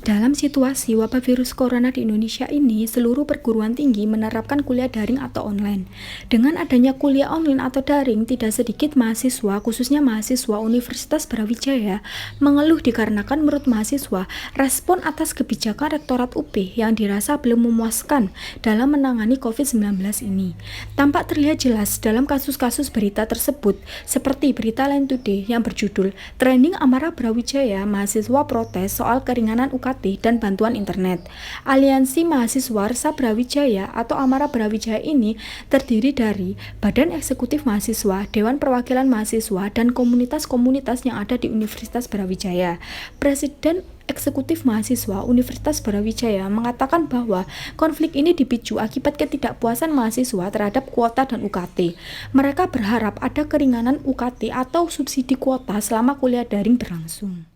Dalam situasi wabah virus corona di Indonesia ini, seluruh perguruan tinggi menerapkan kuliah daring atau online. Dengan adanya kuliah online atau daring, tidak sedikit mahasiswa, khususnya mahasiswa Universitas Brawijaya, mengeluh dikarenakan menurut mahasiswa, respon atas kebijakan Rektorat UP yang dirasa belum memuaskan dalam menangani COVID-19 ini. Tampak terlihat jelas dalam kasus-kasus berita tersebut, seperti berita Line Today yang berjudul "Trending Amarah Brawijaya, Mahasiswa Protes Soal Keringanan UKT dan Bantuan Internet". Aliansi Mahasiswa Resa Brawijaya atau Amarah Brawijaya ini terdiri dari Badan Eksekutif Mahasiswa, Dewan Perwakilan Mahasiswa, dan komunitas-komunitas yang ada di Universitas Brawijaya. Presiden Eksekutif Mahasiswa Universitas Brawijaya mengatakan bahwa konflik ini dipicu akibat ketidakpuasan mahasiswa terhadap kuota dan UKT. Mereka berharap ada keringanan UKT atau subsidi kuota selama kuliah daring berlangsung.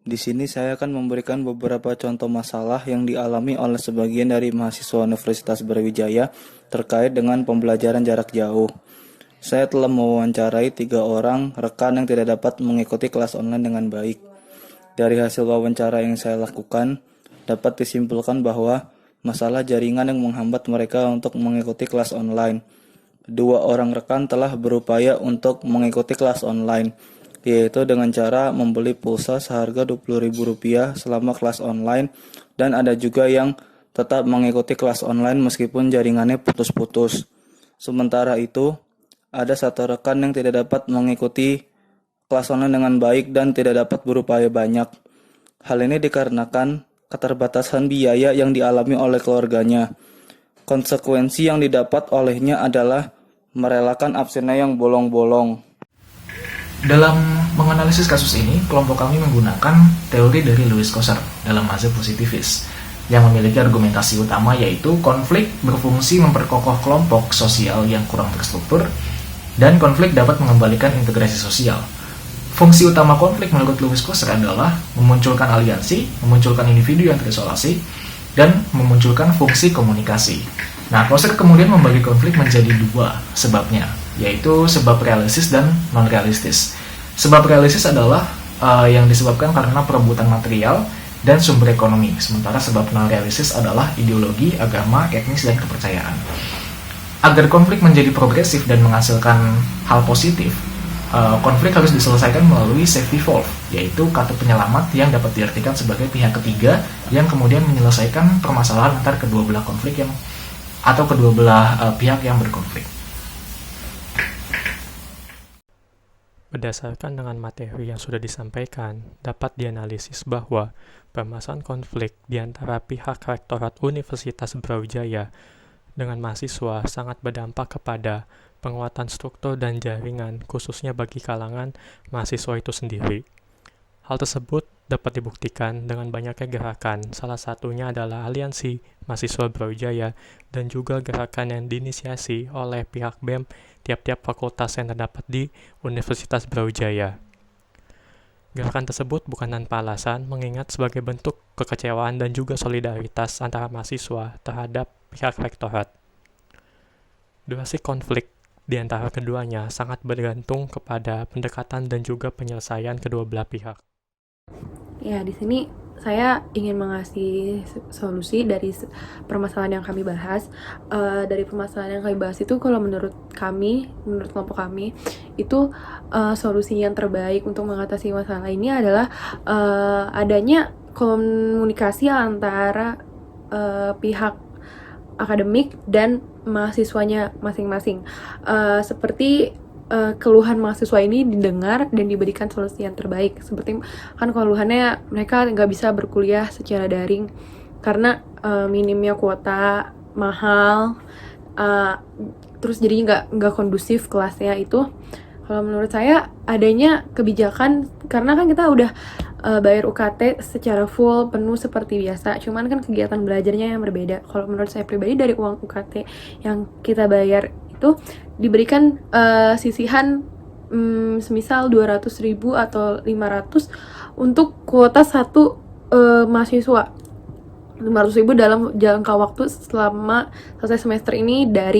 Di sini saya akan memberikan beberapa contoh masalah yang dialami oleh sebagian dari mahasiswa Universitas Brawijaya terkait dengan pembelajaran jarak jauh. Saya telah mewawancarai 3 orang rekan yang tidak dapat mengikuti kelas online dengan baik. Dari hasil wawancara yang saya lakukan, dapat disimpulkan bahwa masalah jaringan yang menghambat mereka untuk mengikuti kelas online. 2 orang rekan telah berupaya untuk mengikuti kelas online, yaitu dengan cara membeli pulsa seharga Rp20.000 selama kelas online, dan ada juga yang tetap mengikuti kelas online meskipun jaringannya putus-putus. Sementara itu, ada 1 rekan yang tidak dapat mengikuti kelas online dengan baik dan tidak dapat berupaya banyak. Hal ini dikarenakan keterbatasan biaya yang dialami oleh keluarganya. Konsekuensi yang didapat olehnya adalah merelakan absennya yang bolong-bolong. Dalam menganalisis kasus ini, kelompok kami menggunakan teori dari Lewis Kosser dalam mazhab positivis yang memiliki argumentasi utama, yaitu konflik berfungsi memperkokoh kelompok sosial yang kurang terstruktur dan konflik dapat mengembalikan integrasi sosial. Fungsi utama konflik menurut Lewis Kosser adalah memunculkan aliansi, memunculkan individu yang terisolasi, dan memunculkan fungsi komunikasi. Nah, Kosser kemudian membagi konflik menjadi 2 sebabnya, yaitu sebab realistis dan non-realistis. Sebab realistis adalah yang disebabkan karena perebutan material dan sumber ekonomi, sementara sebab non-realistis adalah ideologi, agama, etnis, dan kepercayaan. Agar konflik menjadi progresif dan menghasilkan hal positif, konflik harus diselesaikan melalui safety valve, yaitu kartu penyelamat yang dapat diartikan sebagai pihak ketiga yang kemudian menyelesaikan permasalahan antar kedua belah konflik atau kedua belah pihak yang berkonflik. Berdasarkan dengan materi yang sudah disampaikan, dapat dianalisis bahwa permasalahan konflik di antara pihak Rektorat Universitas Brawijaya dengan mahasiswa sangat berdampak kepada penguatan struktur dan jaringan, khususnya bagi kalangan mahasiswa itu sendiri. Hal tersebut dapat dibuktikan dengan banyaknya gerakan, salah satunya adalah Aliansi Mahasiswa Brawijaya dan juga gerakan yang diinisiasi oleh pihak BEM tiap-tiap fakultas yang terdapat di Universitas Brawijaya. Gerakan tersebut bukan tanpa alasan, mengingat sebagai bentuk kekecewaan dan juga solidaritas antara mahasiswa terhadap pihak rektorat. Durasi konflik di antara keduanya sangat bergantung kepada pendekatan dan juga penyelesaian kedua belah pihak. Ya, di sini saya ingin mengasih solusi dari permasalahan yang kami bahas. Dari permasalahan yang kami bahas itu, kalau menurut kelompok kami, itu solusi yang terbaik untuk mengatasi masalah ini adalah adanya komunikasi antara pihak akademik dan mahasiswanya masing-masing. Seperti keluhan mahasiswa ini didengar dan diberikan solusi yang terbaik. Seperti kan keluhannya mereka nggak bisa berkuliah secara daring karena minimnya kuota, mahal, terus jadinya nggak kondusif kelasnya itu. Kalau menurut saya adanya kebijakan, karena kan kita udah bayar UKT secara full penuh seperti biasa, cuman kan kegiatan belajarnya yang berbeda. Kalau menurut saya pribadi, dari uang UKT yang kita bayar itu diberikan sisihan semisal 200.000 atau 500 untuk kuota 1 mahasiswa, 500.000 dalam jangka waktu selama selesai semester ini daring.